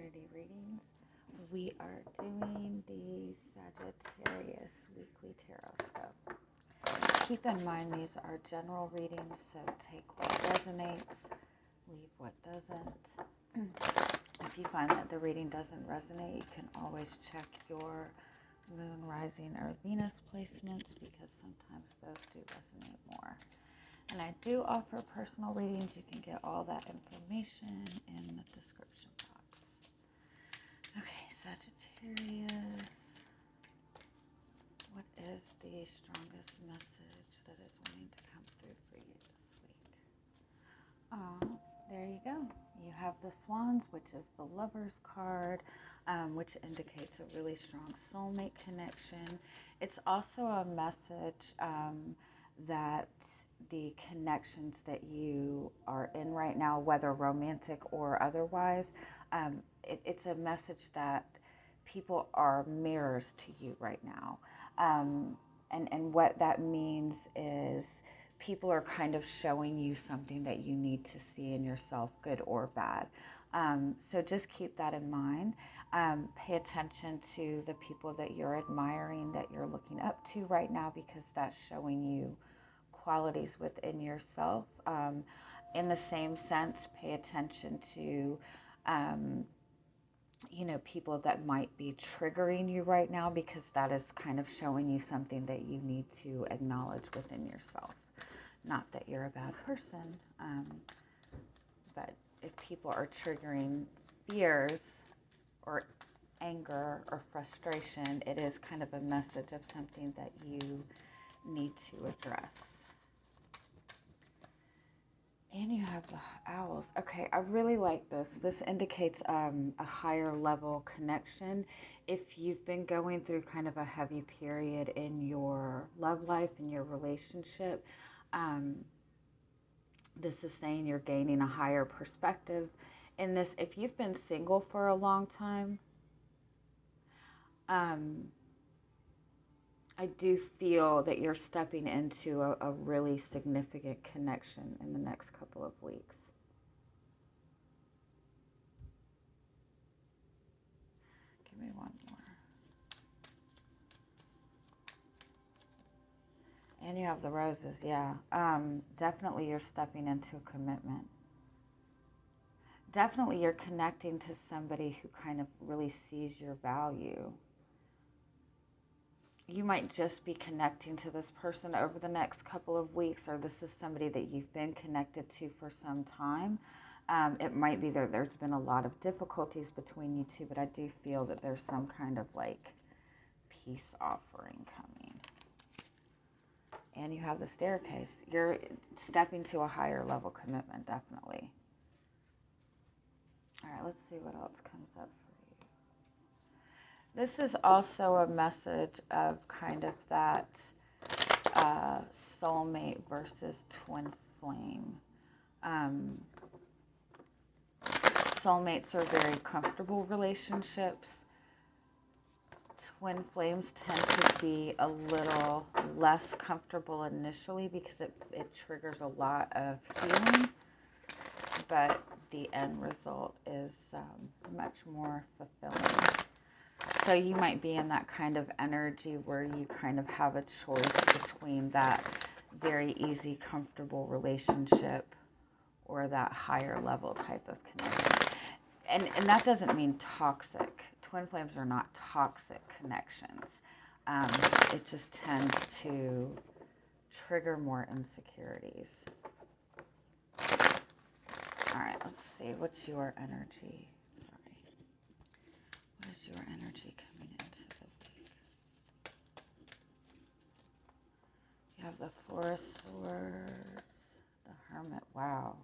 Trinity Readings. We are doing the Sagittarius Weekly Tarotscope. Keep in mind these are general readings, so take what resonates, leave what doesn't. If you find that the reading doesn't resonate, you can always check your moon, rising, or Venus placements because sometimes those do resonate more. And I do offer personal readings. You can get all that information in the description box. Okay, Sagittarius. What is the strongest message that is wanting to come through for you this week? There you go. You have the Swans, which is the Lover's card, which indicates a really strong soulmate connection. It's also a message that the connections that you are in right now, whether romantic or otherwise, it's a message that people are mirrors to you right now. And what that means is people are kind of showing you something that you need to see in yourself, good or bad. So just keep that in mind. Pay attention to the people that you're admiring, that you're looking up to right now, because that's showing you qualities within yourself. In the same sense, pay attention to people that might be triggering you right now, because that is kind of showing you something that you need to acknowledge within yourself. Not that you're a bad person, but if people are triggering fears or anger or frustration, it is kind of a message of something that you need to address. And you have the owls. Okay, I really like this. This indicates a higher level connection. If you've been going through kind of a heavy period in your love life, in your relationship, this is saying you're gaining a higher perspective in this. If you've been single for a long time, I do feel that you're stepping into a really significant connection in the next couple of weeks. Give me one more. And you have the roses, yeah. Definitely you're stepping into a commitment. Definitely you're connecting to somebody who kind of really sees your value. You might just be connecting to this person over the next couple of weeks, or this is somebody that you've been connected to for some time. It might be that there's been a lot of difficulties between you two, but I do feel that there's some kind of like peace offering coming. And you have the staircase. You're stepping to a higher level commitment, definitely. All right, let's see what else comes up for you. This is also a message of kind of that soulmate versus twin flame. Soulmates are very comfortable relationships. Twin flames tend to be a little less comfortable initially because it triggers a lot of healing, but the end result is much more fulfilling. So you might be in that kind of energy where you kind of have a choice between that very easy, comfortable relationship or that higher level type of connection. And that doesn't mean toxic. Twin flames are not toxic connections. It just tends to trigger more insecurities. All right, let's see. What's your energy? What is your energy coming into the week? You have the Four of Swords, the Hermit. Wow.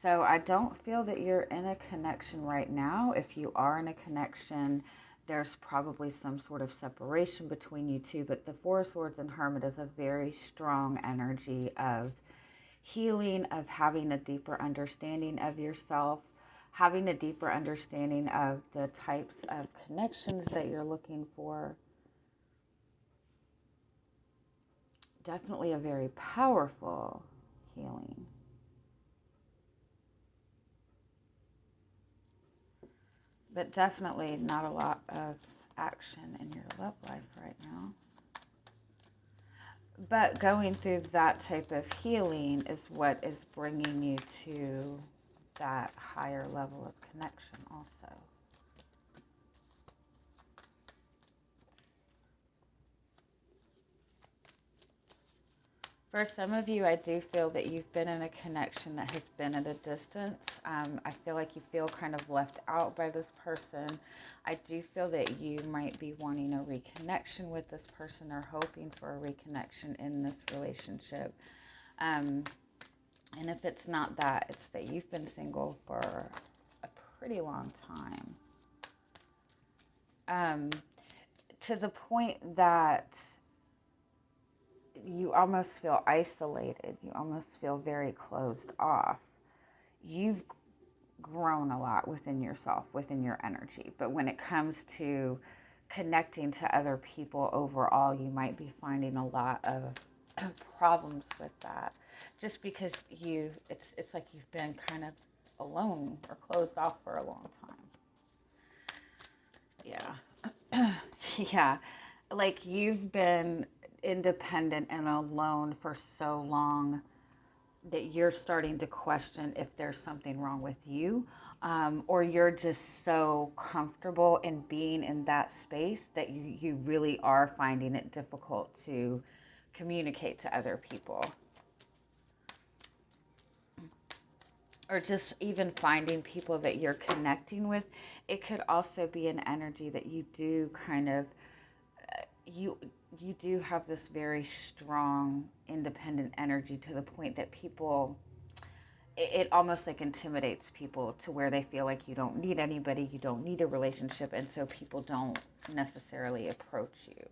So I don't feel that you're in a connection right now. If you are in a connection, there's probably some sort of separation between you two. But the Four of Swords and Hermit is a very strong energy of healing, of having a deeper understanding of yourself, having a deeper understanding of the types of connections that you're looking for. Definitely a very powerful healing. But definitely not a lot of action in your love life right now. But going through that type of healing is what is bringing you to that higher level of connection also. For some of you, I do feel that you've been in a connection that has been at a distance. I feel like you feel kind of left out by this person. I do feel that you might be wanting a reconnection with this person or hoping for a reconnection in this relationship. And if it's not that, it's that you've been single for a pretty long time. To the point that you almost feel isolated. You almost feel very closed off. You've grown a lot within yourself, within your energy. But when it comes to connecting to other people overall, you might be finding a lot of problems with that. Just because it's like you've been kind of alone or closed off for a long time. Yeah. Yeah. Like you've been independent and alone for so long that you're starting to question if there's something wrong with you, or you're just so comfortable in being in that space that you really are finding it difficult to communicate to other people. Or just even finding people that you're connecting with. It could also be an energy that you do kind of you do have this very strong independent energy to the point that people it almost like intimidates people to where they feel like you don't need anybody, you don't need a relationship, and so people don't necessarily approach you.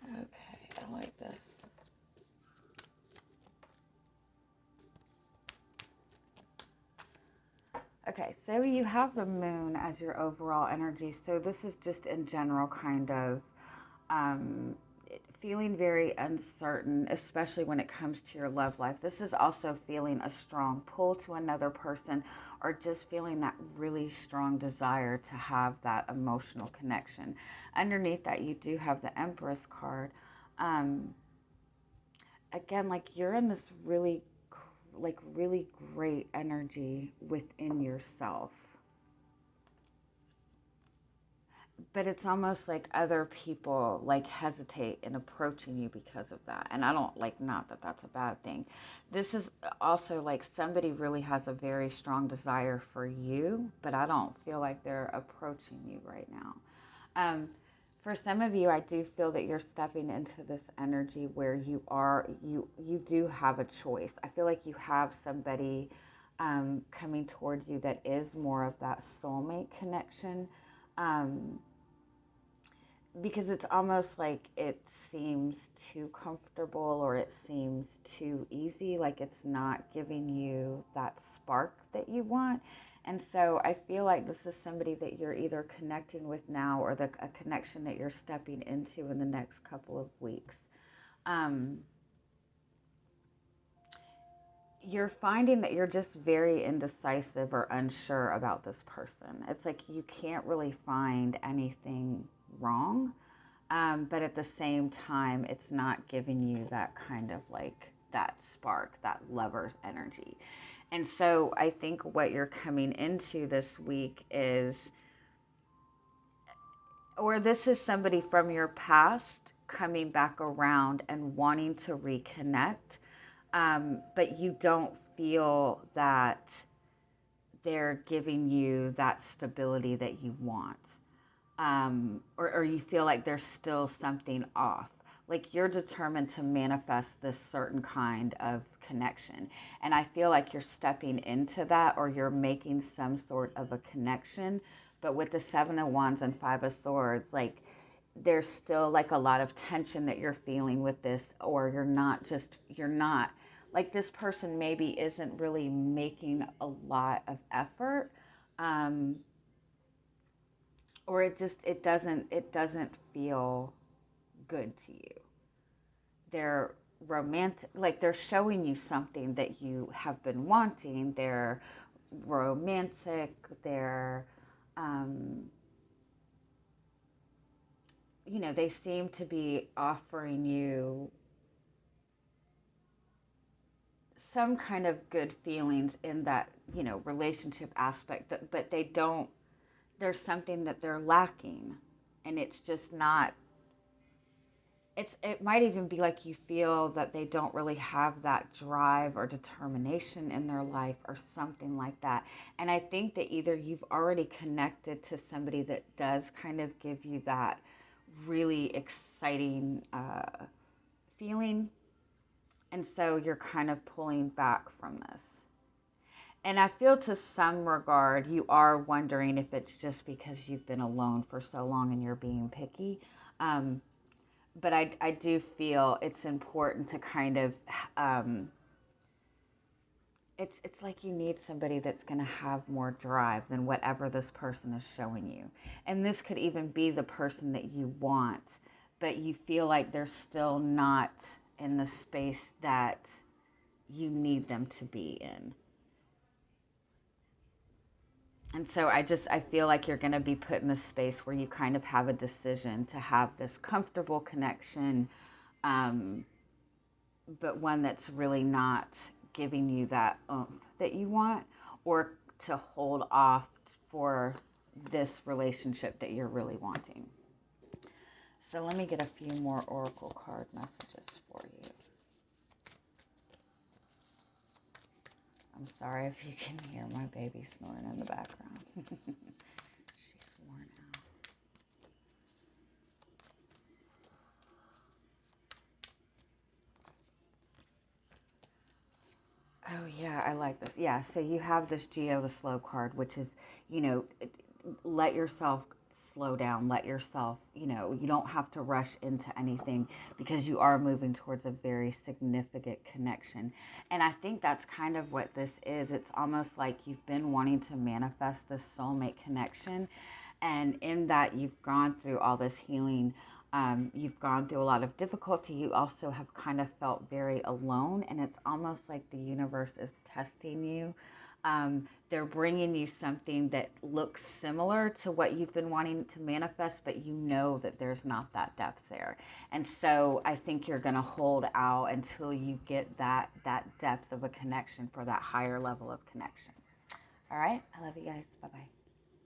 Okay, I like this. Okay, so you have the moon as your overall energy. So this is just in general kind of um, feeling very uncertain, especially when it comes to your love life. This is also feeling a strong pull to another person or just feeling that really strong desire to have that emotional connection. Underneath that, you do have the Empress card. Um, Again, like you're in this really great energy within yourself. But it's almost like other people like hesitate in approaching you because of that. And I don't like, not that that's a bad thing. This is also like somebody really has a very strong desire for you, but I don't feel like they're approaching you right now. For some of you, I do feel that you're stepping into this energy where you do have a choice. I feel like you have somebody coming towards you that is more of that soulmate connection. Um, because it's almost like it seems too comfortable or it seems too easy, like it's not giving you that spark that you want. And so I feel like this is somebody that you're either connecting with now or a connection that you're stepping into in the next couple of weeks. Um, you're finding that you're just very indecisive or unsure about this person. It's like you can't really find anything wrong, but at the same time, it's not giving you that kind of like that spark, that lover's energy. And so I think what you're coming into this week is, or this is somebody from your past coming back around and wanting to reconnect, but you don't feel that they're giving you that stability that you want. Or you feel like there's still something off. Like you're determined to manifest this certain kind of connection. And I feel like you're stepping into that, or you're making some sort of a connection. But with the Seven of Wands and Five of Swords, like there's still like a lot of tension that you're feeling with this, or you're not like this person maybe isn't really making a lot of effort. Or it doesn't feel good to you. They're romantic, like they're showing you something that you have been wanting. They're romantic. They're, they seem to be offering you some kind of good feelings in that, relationship aspect, but they don't, there's something that they're lacking, and it's just not, it might even be like you feel that they don't really have that drive or determination in their life or something like that. And I think that either you've already connected to somebody that does kind of give you that really exciting feeling, and so you're kind of pulling back from this. And I feel to some regard, you are wondering if it's just because you've been alone for so long and you're being picky. But I do feel it's important to kind of, it's like you need somebody that's going to have more drive than whatever this person is showing you. And this could even be the person that you want, but you feel like they're still not in the space that you need them to be in. And so I feel like you're going to be put in this space where you kind of have a decision to have this comfortable connection, but one that's really not giving you that oomph that you want, or to hold off for this relationship that you're really wanting. So let me get a few more oracle card messages for you. I'm sorry if you can hear my baby snoring in the background. She's worn out. Oh, yeah, I like this. Yeah, so you have this Geo the Slow card, which is, let yourself slow down. Let yourself, you don't have to rush into anything, because you are moving towards a very significant connection. And I think that's kind of what this is. It's almost like you've been wanting to manifest this soulmate connection. And in that, you've gone through all this healing. You've gone through a lot of difficulty. You also have kind of felt very alone. And it's almost like the universe is testing you. They're bringing you something that looks similar to what you've been wanting to manifest, but you know that there's not that depth there. And so I think you're going to hold out until you get that depth of a connection for that higher level of connection. All right. I love you guys. Bye-bye.